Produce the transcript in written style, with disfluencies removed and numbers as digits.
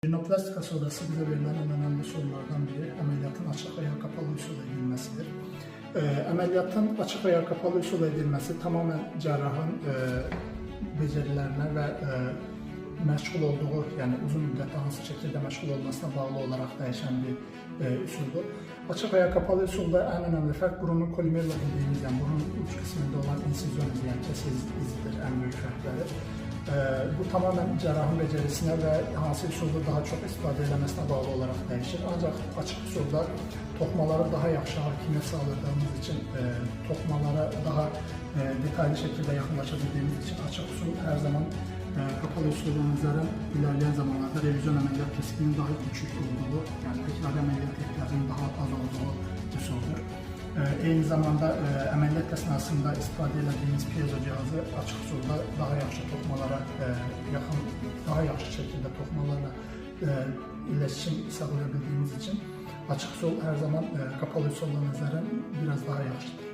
Rinoplastika sonrası bize verilen en önemli sorulardan biri ameliyatın açık veya kapalı usul edilmesidir. Ameliyatın açık veya kapalı usul edilmesi tamamen cerrahın becerilerine ve məşğul olduğu, yani uzun müddət hansı şəkildə məşğul olmasına bağlı olaraq dəyişən bir üsuldur. Açıq və ya kapalı usulda ən önəmli fərq burunun kolimerla dediyimiz, yəni burunun uç qismində olan insizyon izi, yəni kəsiş izidir ən böyük fərqləri. Bu tamamen cerrahın becerisinə və hansı usulda daha çox istifadə eləməsinə bağlı olaraq dəyişir. Ancaq açıq usulda toxmaları daha yaxşı hakimiyyət sağladığımız üçün, toxmalara daha detaylı şəkildə yaxınlaşa bildiyimiz üçün açıq usul hər zaman kapalı usula nəzərən ilerleyen zamanlarda revizyon əməliyyat riskinin daha küçük olduğu, yəni təkrar əməliyyat ehtiyacının daha az olduğu usuldur. Eyni zamanda əməliyyat əsnasında istifadə edildiğimiz piezo cihazı açıq usulda daha yaxşı toxmalara yaxın, daha yaxşı şəkildə toxmalarla iletişim sağlaya bildiyimiz için açıq usul hər zaman kapalı usulla nəzərən biraz daha yaxşıdır.